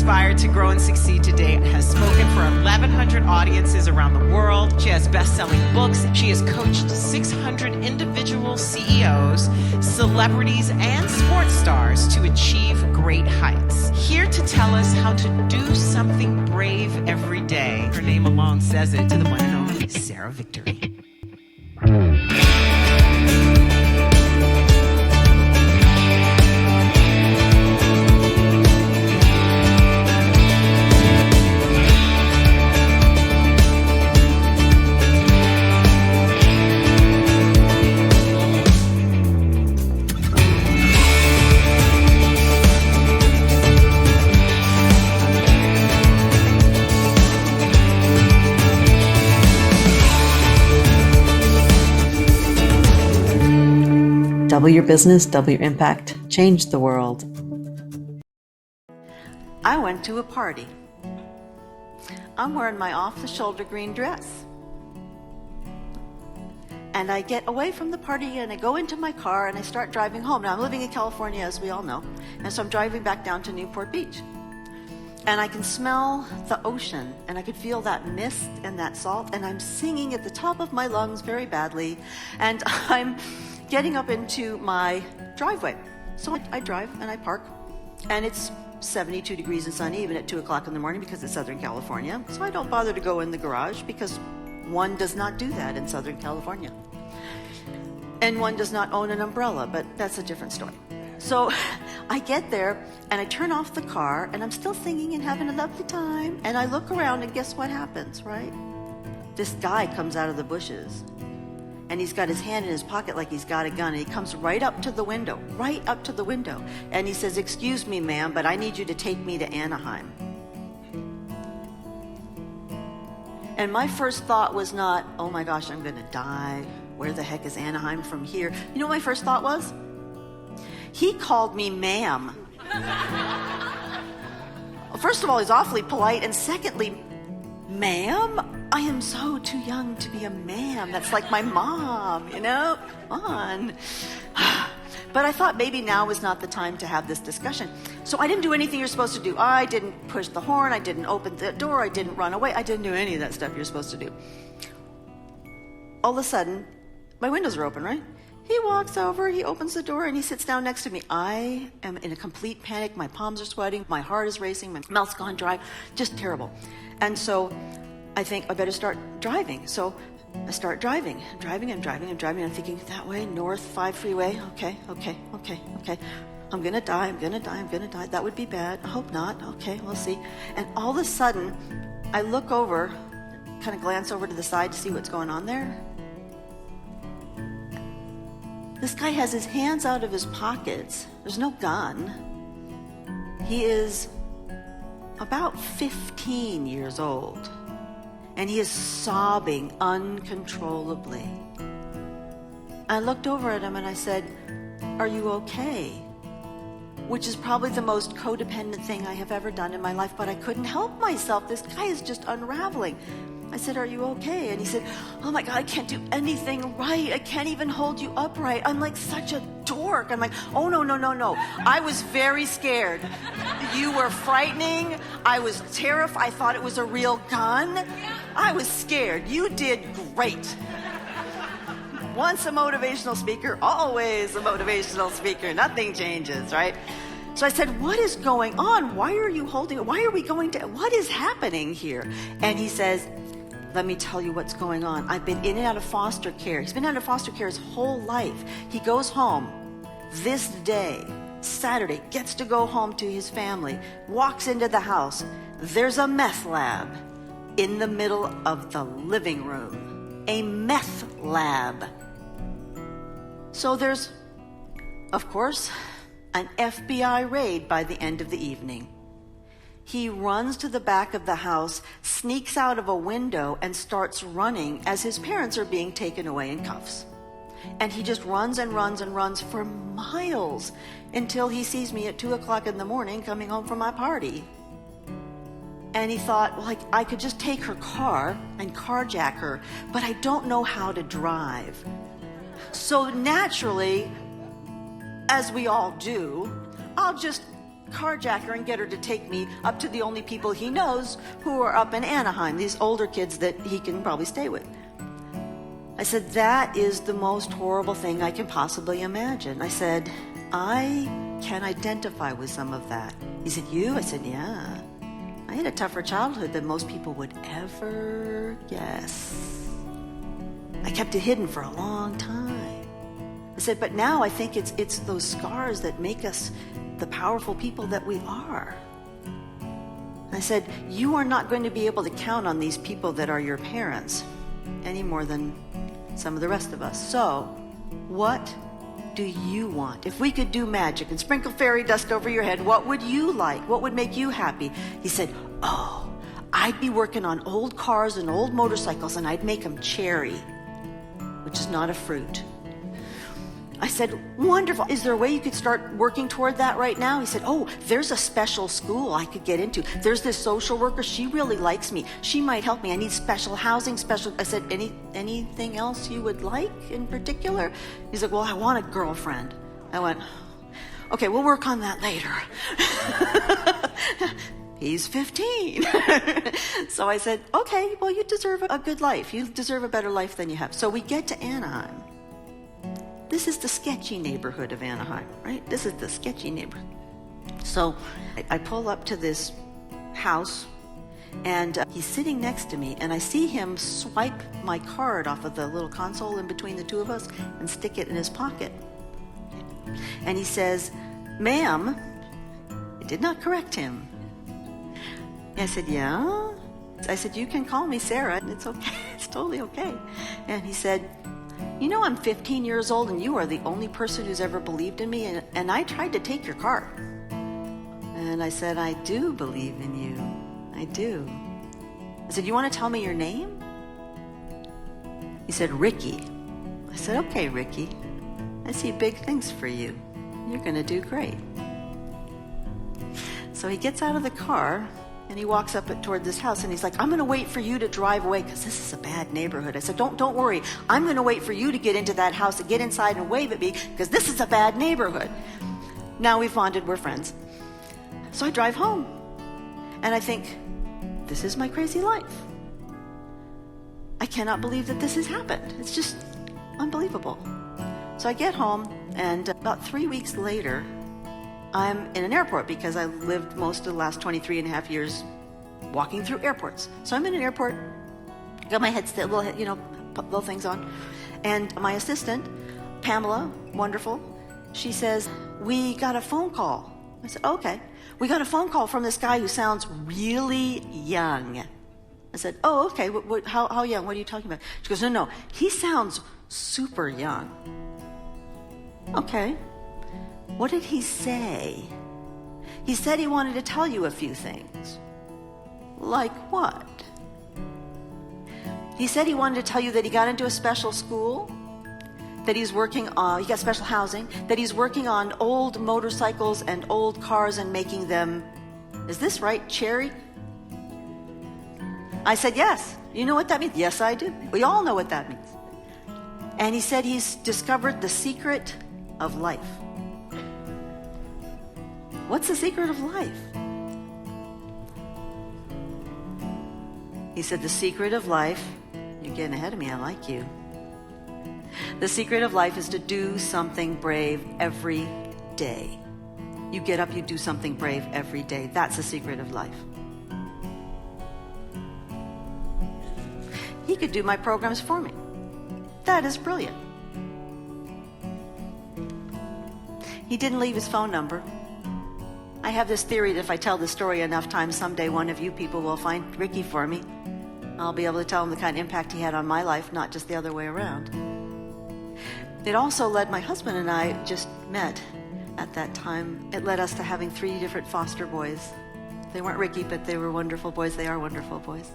inspired to grow and succeed today, has spoken for 1,100 audiences around the world. She has best-selling books. She has coached 600 individual CEOs, celebrities, and sports stars to achieve great heights. Here to tell us how to do something brave every day. Her name alone says it, to the one and only Sarah Victory. Double your business, double your impact, change the world. I went to a party. I'm wearing my off-the-shoulder green dress. And I get away from the party and I go into my car and I start driving home. Now I'm living in California, as we all know. And so I'm driving back down to Newport Beach. And I can smell the ocean and I could feel that mist and that salt. And I'm singing at the top of my lungs very badly. And I'm getting up into my driveway. So I drive and I park, and it's 72 degrees and sunny even at 2 o'clock in the morning because it's Southern California. So I don't bother to go in the garage because one does not do that in Southern California. And one does not own an umbrella, but that's a different story. So I get there and I turn off the car and I'm still singing and having a lovely time. And I look around and guess what happens, right? This guy comes out of the bushes. And he's got his hand in his pocket like he's got a gun. And he comes right up to the window. And he says, "Excuse me, ma'am, but I need you to take me to Anaheim." And my first thought was not, "Oh my gosh, I'm going to die. Where the heck is Anaheim from here?" You know what my first thought was? He called me ma'am. Well, first of all, he's awfully polite. And secondly, ma'am? I am so too young to be a ma'am. That's like my mom, you know? Come on. But I thought maybe now was not the time to have this discussion. So I didn't do anything you're supposed to do. I didn't push the horn. I didn't open the door. I didn't run away. I didn't do any of that stuff you're supposed to do. All of a sudden, my windows are open, right? He walks over, he opens the door, and he sits down next to me. I am in a complete panic. My palms are sweating. My heart is racing. My mouth's gone dry. Just terrible. And so I think I better start driving. So I start driving. I'm driving. I'm thinking that way, north 5 freeway. Okay. I'm gonna die. That would be bad. I hope not. Okay, we'll see. And all of a sudden, I look over, kind of glance over to the side to see what's going on there. This guy has his hands out of his pockets. There's no gun. He is about 15 years old. And he is sobbing uncontrollably. I looked over at him and I said, "Are you okay?" Which is probably the most codependent thing I have ever done in my life, but I couldn't help myself. This guy is just unraveling. I said, "Are you okay?" And he said, "Oh my God, I can't do anything right. I can't even hold you upright. I'm like such a dork." I'm like, "Oh, no. I was very scared. You were frightening. I was terrified. I thought it was a real gun. I was scared. You did great." Once a motivational speaker, always a motivational speaker. Nothing changes, right? So I said, "What is going on? Why are you holding it? Why are we going to, what is happening here?" And he says, "Let me tell you what's going on. I've been in and out of foster care." He's been out of foster care his whole life. He goes home this day, Saturday, gets to go home to his family, walks into the house. There's a meth lab in the middle of the living room. A meth lab. So there's, of course, an FBI raid by the end of the evening. He runs to the back of the house, sneaks out of a window, and starts running as his parents are being taken away in cuffs. And he just runs and runs for miles until he sees me at 2 o'clock in the morning coming home from my party. And he thought, well, I could just take her car and carjack her, but I don't know how to drive. So naturally, as we all do, I'll just carjack her and get her to take me up to the only people he knows who are up in Anaheim, these older kids that he can probably stay with. I said, that is the most horrible thing I can possibly imagine. I said, I can identify with some of that. He said, you? I said, yeah. I had a tougher childhood than most people would ever guess. I kept it hidden for a long time. I said, but now I think it's those scars that make us the powerful people that we are. I said, you are not going to be able to count on these people that are your parents any more than some of the rest of us. So, what do you want? If we could do magic and sprinkle fairy dust over your head, what would you like? What would make you happy? He said, oh, I'd be working on old cars and old motorcycles and I'd make them cherry, which is not a fruit. I said, wonderful. Is there a way you could start working toward that right now? He said, oh, there's a special school I could get into. There's this social worker. She really likes me. She might help me. I need special housing, special. I said, anything else you would like in particular? He's like, well, I want a girlfriend. I went, okay, we'll work on that later. He's 15. So I said, okay, well, you deserve a good life. You deserve a better life than you have. So we get to Anaheim. This is the sketchy neighborhood of Anaheim, right? This is the sketchy neighborhood. So I pull up to this house, and he's sitting next to me, and I see him swipe my card off of the little console in between the two of us and stick it in his pocket. And he says, ma'am, I did not correct him. I said, yeah? I said, you can call me Sarah. It's okay. It's totally okay. And he said, you know, I'm 15 years old and you are the only person who's ever believed in me, and I tried to take your car. And I said, I do believe in you. I do. I said, you want to tell me your name? He said, Ricky. I said, okay, Ricky. I see big things for you. You're going to do great. So he gets out of the car and he walks up toward this house and he's like, I'm going to wait for you to drive away because this is a bad neighborhood. I said, don't worry. I'm going to wait for you to get into that house and get inside and wave at me because this is a bad neighborhood. Now we've bonded, we're friends. So I drive home and I think, this is my crazy life. I cannot believe that this has happened. It's just unbelievable. So I get home and about 3 weeks later, I'm in an airport because I lived most of the last 23 and a half years walking through airports. So I'm in an airport, got my headset, little things on. And my assistant, Pamela, wonderful, she says, we got a phone call. I said, okay. We got a phone call from this guy who sounds really young. I said, oh, okay. How young? What are you talking about? She goes, no, he sounds super young. Okay. What did he say? He said he wanted to tell you a few things. Like what? He said he wanted to tell you that he got into a special school, that he's working on, he got special housing, that he's working on old motorcycles and old cars and making them, is this right, cherry? I said, yes. You know what that means? Yes, I do. We all know what that means. And he said he's discovered the secret of life. What's the secret of life? He said, the secret of life, you're getting ahead of me, I like you. The secret of life is to do something brave every day. You get up, you do something brave every day. That's the secret of life. He could do my programs for me. That is brilliant. He didn't leave his phone number. I have this theory that if I tell this story enough times, someday one of you people will find Ricky for me. I'll be able to tell him the kind of impact he had on my life, not just the other way around. It also led, my husband and I just met at that time. It led us to having 3 different foster boys. They weren't Ricky, but they were wonderful boys. They are wonderful boys.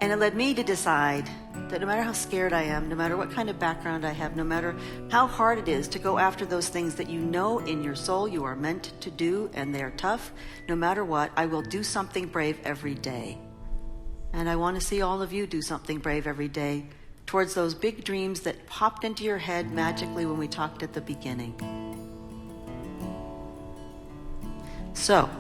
And it led me to decide that no matter how scared I am, no matter what kind of background I have, no matter how hard it is to go after those things that you know in your soul you are meant to do and they're tough, no matter what, I will do something brave every day. And I want to see all of you do something brave every day towards those big dreams that popped into your head magically when we talked at the beginning. So,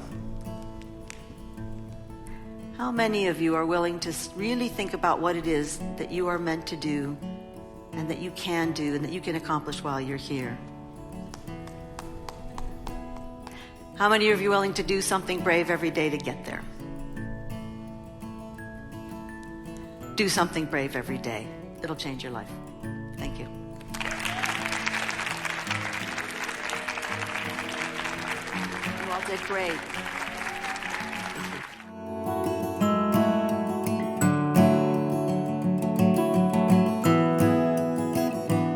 how many of you are willing to really think about what it is that you are meant to do and that you can do and that you can accomplish while you're here? How many of you are willing to do something brave every day to get there? Do something brave every day. It'll change your life. Thank you. You all did great.